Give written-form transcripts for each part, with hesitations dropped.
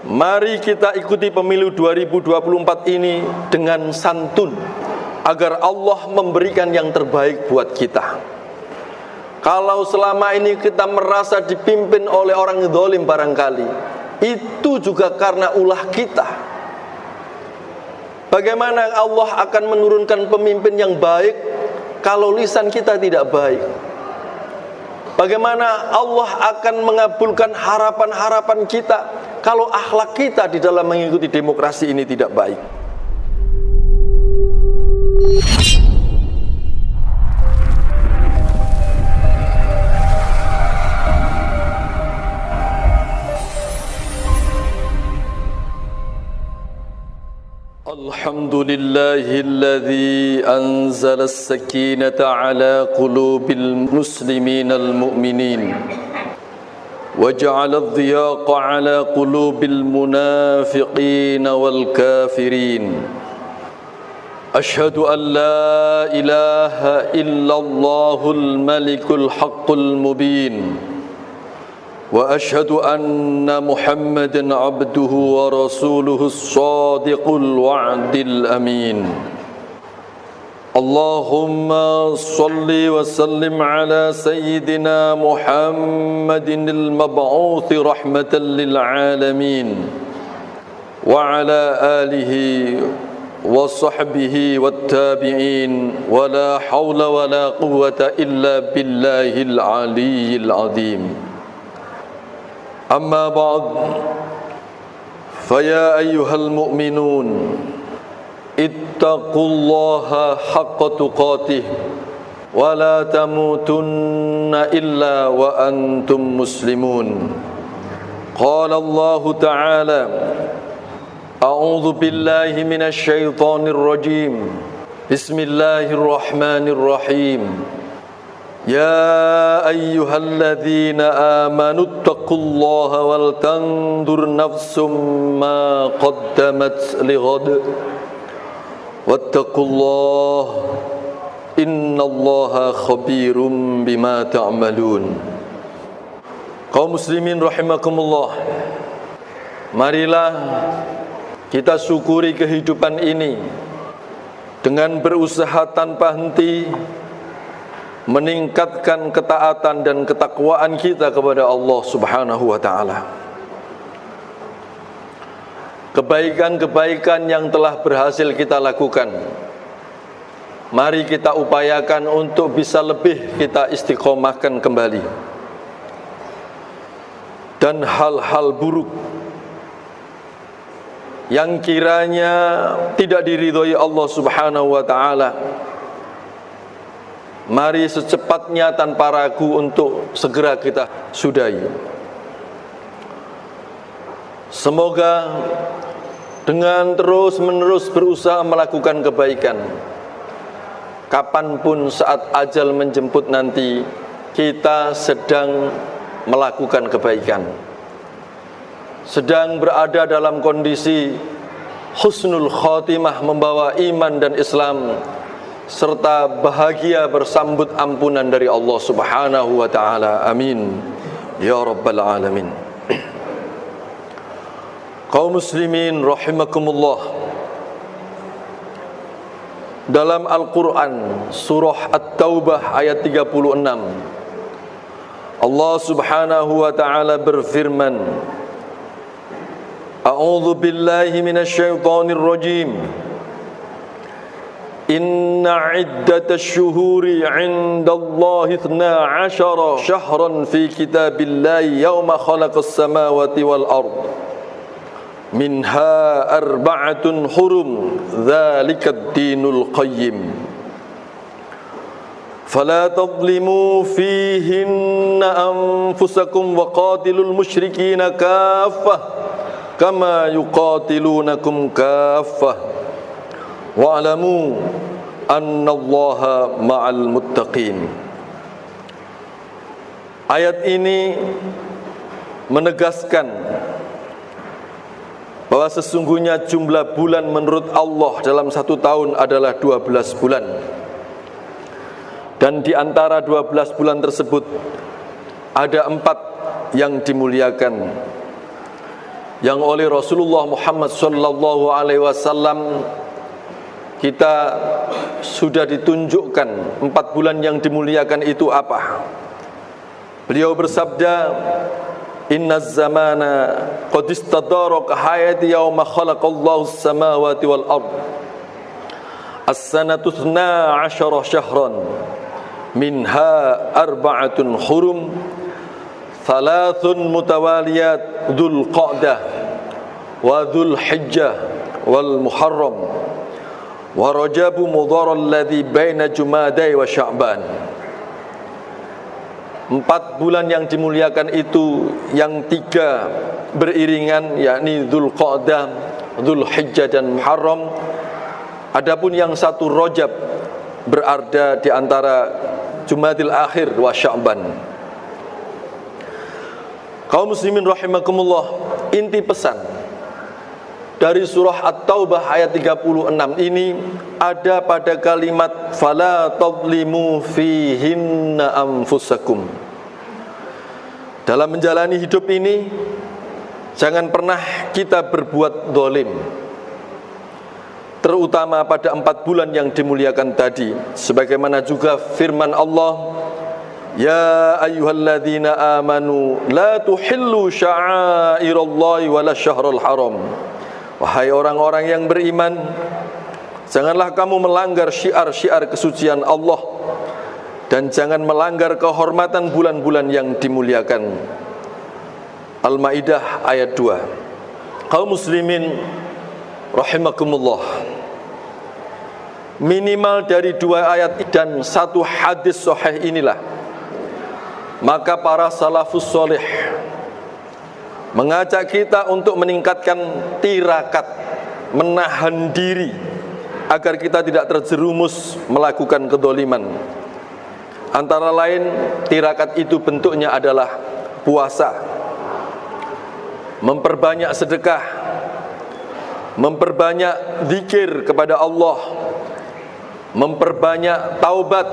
Mari kita ikuti pemilu 2024 ini dengan santun, agar Allah memberikan yang terbaik buat kita. Kalau selama ini kita merasa dipimpin oleh orang zalim barangkali, itu juga karena ulah kita. Bagaimana Allah akan menurunkan pemimpin yang baik kalau lisan kita tidak baik? Bagaimana Allah akan mengabulkan harapan-harapan kita kalau akhlak kita di dalam mengikuti demokrasi ini tidak baik? Alhamdulillahilladzi anzala as-sakinata ala qulubil muslimin al-mu'minin wa ja'ala ad-dhiyaqa ala qulubil munafiqin wal kafirin. Ashhadu an la ilaha illallahul malikul haqqul mubin wa ashhadu anna Muhammadan abduhu wa rasuluhu as-sadiqul wa'dil amin. Allahumma salli wa sallim ala sayyidina Muhammadin al-mab'uthi rahmatan lil alamin wa ala alihi wa sahbihi wat tabi'in wa la hawla wa la quwwata illa billahil aliyyil azim. أما بعد فيا أيها المؤمنون اتقوا الله حق تقاته ولا تموتن إلا وأنتم مسلمون. قال الله تعالى أعوذ بالله من الشيطان الرجيم بسم الله الرحمن الرحيم يا أيها الذين آمنوا اتقوا الله ولتنظر نفس ما قدمت لغد واتقوا الله إن الله خبير بما تعملون. Kaum muslimin rahimakumullah, marilah kita syukuri kehidupan ini dengan berusaha tanpa henti meningkatkan ketaatan dan ketakwaan kita kepada Allah Subhanahu wa ta'ala. Kebaikan-kebaikan yang telah berhasil kita lakukan, mari kita upayakan untuk bisa lebih kita istiqomahkan kembali. Dan hal-hal buruk yang kiranya tidak diridhoi Allah Subhanahu wa ta'ala, mari secepatnya tanpa ragu untuk segera kita sudahi. Semoga dengan terus-menerus berusaha melakukan kebaikan, kapanpun saat ajal menjemput nanti, kita sedang melakukan kebaikan, sedang berada dalam kondisi husnul khotimah, membawa iman dan Islam, serta bahagia bersambut ampunan dari Allah Subhanahu wa ta'ala. Amin ya rabbal alamin. Kaum muslimin rahimakumullah, dalam Al-Quran surah At-Taubah ayat 36, Allah Subhanahu wa ta'ala berfirman, A'udzu billahi minasyaitonir rajim. Inna iddatash syuhuri 'indallahi 12 syahran fi kitabillahi yawma khalaqas samawati wal ard minha arba'atun hurum dzalikad dinul qayyim fala tadhlimu fihinna anfusakum wa qatilul musyrikina kaffah kama yuqatilunakum kaffah wa'lamu annallaha ma'al muttaqin. Ayat ini menegaskan bahwa sesungguhnya jumlah bulan menurut Allah dalam satu tahun adalah 12 bulan. Dan di antara 12 bulan tersebut ada 4 yang dimuliakan, yang oleh Rasulullah Muhammad sallallahu alaihi wasallam kita sudah ditunjukkan 4 bulan yang dimuliakan itu apa. Beliau bersabda, "Inna zamana qad istadaraka hayati yawma khalaqallahu as-samawati wal ard. As-sanatu 12 syahran minha 4 hurum, 3 mutawaliyat dzul qa'dah wa dzul hijjah wal muharram wa rajabu mudhar alladhi baina jumadai wa sya'ban." 4 bulan yang dimuliakan itu, yang 3 beriringan, yakni dzul qa'dah, dzul hijjah dan muharram. Adapun yang 1 Rajab berada di antara Jumadil Akhir wa Sya'ban. Kaum muslimin rahimakumullah, inti pesan dari surah At-Taubah ayat 36 ini ada pada kalimat fala tadlimu fihinna anfusakum. Dalam menjalani hidup ini, jangan pernah kita berbuat zalim, terutama pada 4 bulan yang dimuliakan tadi. Sebagaimana juga firman Allah, "Ya ayyuhalladzina amanu la tuhillu sya'airallahi wala syahrul haram." Wahai orang-orang yang beriman, janganlah kamu melanggar syiar-syiar kesucian Allah, dan jangan melanggar kehormatan bulan-bulan yang dimuliakan. Al-Maidah ayat 2. Kaum muslimin rahimakumullah, minimal dari 2 ayat dan 1 hadis sahih inilah maka para salafus soleh mengajak kita untuk meningkatkan tirakat, menahan diri agar kita tidak terjerumus melakukan kedzaliman. Antara lain, tirakat itu bentuknya adalah puasa, memperbanyak sedekah, memperbanyak zikir kepada Allah, memperbanyak taubat.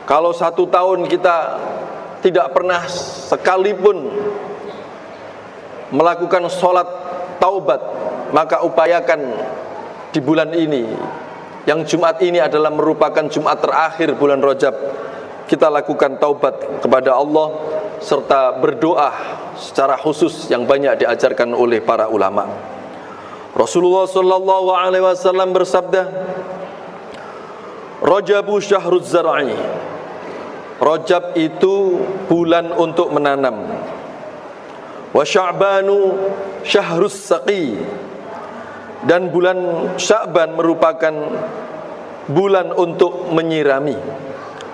Kalau 1 tahun kita tidak pernah sekalipun melakukan sholat taubat, maka upayakan di bulan ini, yang Jumat ini adalah merupakan Jumat terakhir bulan Rajab, kita lakukan taubat kepada Allah serta berdoa secara khusus yang banyak diajarkan oleh para ulama. Rasulullah sallallahu alaihi wasallam bersabda, "Rajabu syahruz zar'i." Rajab itu bulan untuk menanam. Wa Sya'banu syahrus saqi. Dan bulan Sya'ban merupakan bulan untuk menyirami.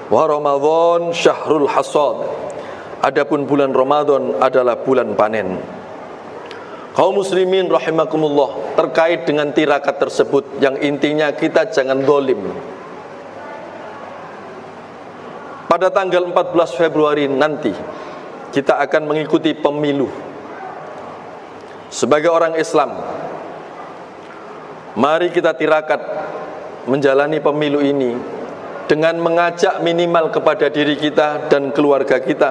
Wa Ramadan syahrul hasad. Adapun bulan Ramadan adalah bulan panen. Kaum muslimin rahimakumullah, terkait dengan tirakat tersebut yang intinya kita jangan zalim. Pada tanggal 14 Februari nanti kita akan mengikuti pemilu. Sebagai orang Islam, mari kita tirakat menjalani pemilu ini dengan mengajak minimal kepada diri kita dan keluarga kita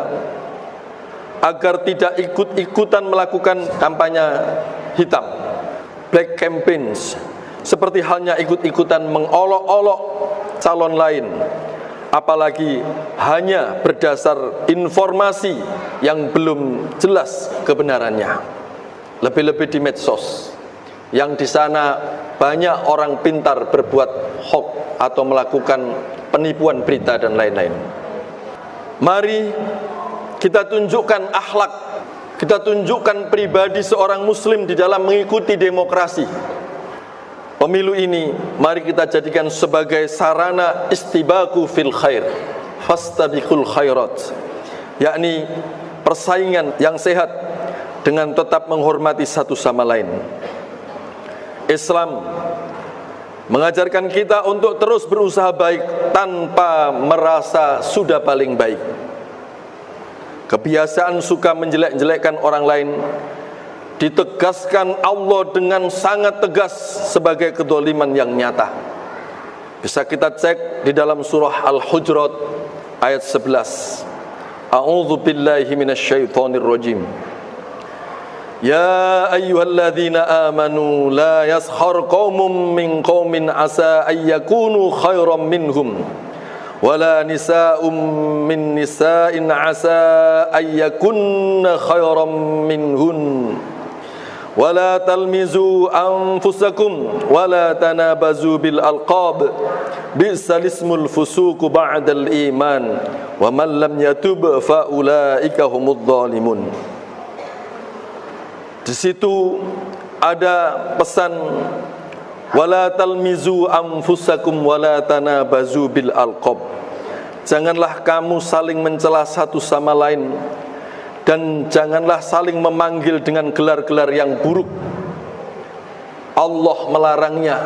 agar tidak ikut-ikutan melakukan kampanye hitam, black campaigns, seperti halnya ikut-ikutan mengolok-olok calon lain, apalagi hanya berdasar informasi yang belum jelas kebenarannya. Lebih-lebih di medsos, yang di sana banyak orang pintar berbuat hoax atau melakukan penipuan berita dan lain-lain. Mari kita tunjukkan akhlak, kita tunjukkan pribadi seorang muslim di dalam mengikuti demokrasi. Pemilu ini mari kita jadikan sebagai sarana istibaku fil khair, fastabiqul khairat, yakni persaingan yang sehat dengan tetap menghormati satu sama lain. Islam mengajarkan kita untuk terus berusaha baik tanpa merasa sudah paling baik. Kebiasaan suka menjelek-jelekkan orang lain ditegaskan Allah dengan sangat tegas sebagai kedzaliman yang nyata. Bisa kita cek di dalam surah Al-Hujurat ayat 11. A'udzu billahi minasyaitonir rajim. Ya ayyuhalladzina amanu la yaskhar qaumun min qaumin asa ayyakunu khairam minhum wala nisa'um min nisa'in asa ayyakunna khairam minhun wala talmizu anfusakum wala tanabazu bil alqab bi'sal ismul fusuq ba'dal iman wa man lam yatub fa ulaika humudz zalimun. Di situ ada pesan wala talmizu anfusakum wala tanabazu bil alqab. Janganlah kamu saling mencela satu sama lain dan janganlah saling memanggil dengan gelar-gelar yang buruk. Allah melarangnya.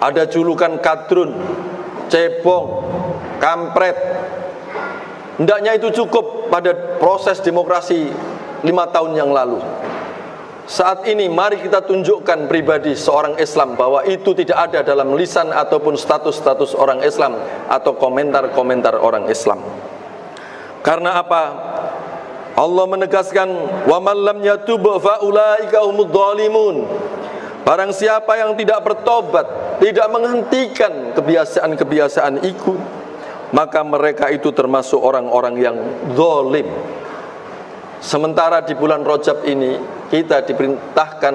Ada julukan kadrun, cebong, kampret. Hendaknya itu cukup pada proses demokrasi 5 tahun yang lalu. Saat ini mari kita tunjukkan pribadi seorang Islam bahwa itu tidak ada dalam lisan ataupun status-status orang Islam atau komentar-komentar orang Islam. Karena apa? Allah menegaskan wa man lam yatub fa ulaika humudz zalimun. Barang siapa yang tidak bertobat, tidak menghentikan kebiasaan-kebiasaan itu, maka mereka itu termasuk orang-orang yang zalim. Sementara di bulan Rajab ini kita diperintahkan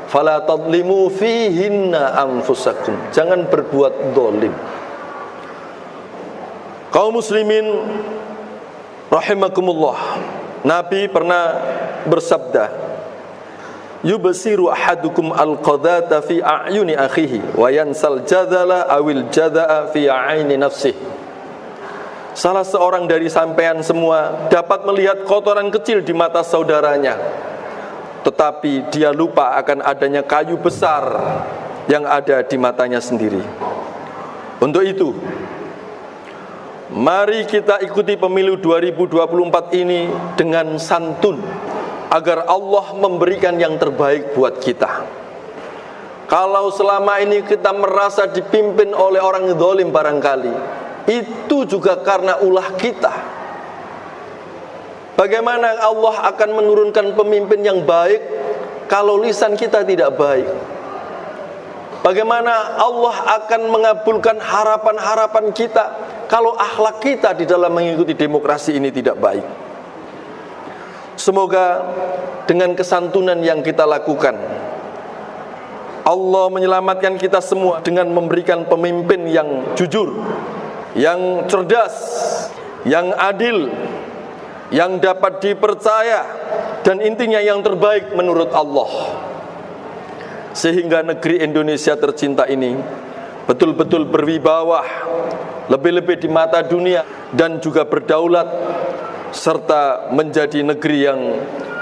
fala tadlimu fihinna anfusakum. Jangan berbuat zalim. Kaum muslimin rahimakumullah. Nabi pernah bersabda, yubsiru ahadukum al-qadhata fi a'yuni akhihi wa yansal jadala awil jadaa fi aini nafsihi. Salah seorang dari sampean semua dapat melihat kotoran kecil di mata saudaranya, tetapi dia lupa akan adanya kayu besar yang ada di matanya sendiri. Untuk itu, mari kita ikuti pemilu 2024 ini dengan santun, agar Allah memberikan yang terbaik buat kita. Kalau selama ini kita merasa dipimpin oleh orang zalim barangkali, itu juga karena ulah kita. Bagaimana Allah akan menurunkan pemimpin yang baik kalau lisan kita tidak baik? Bagaimana Allah akan mengabulkan harapan-harapan kita kalau akhlak kita di dalam mengikuti demokrasi ini tidak baik? Semoga dengan kesantunan yang kita lakukan, Allah menyelamatkan kita semua dengan memberikan pemimpin yang jujur, yang cerdas, yang adil, yang dapat dipercaya, dan intinya yang terbaik menurut Allah. Sehingga negeri Indonesia tercinta ini betul-betul berwibawa, lebih-lebih di mata dunia, dan juga berdaulat, serta menjadi negeri yang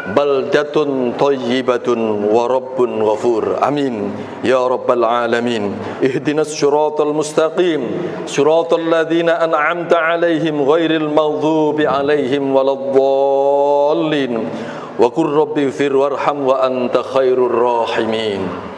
baldatun thayyibatun wa rabbun ghafur. Amin ya rabbal alamin. Ihdinas siratal mustaqim, siratal ladzina an'amta 'alaihim ghairil maghdubi 'alaihim waladdallin. Wa qur rabbighfir warham wa anta khairur rahimin.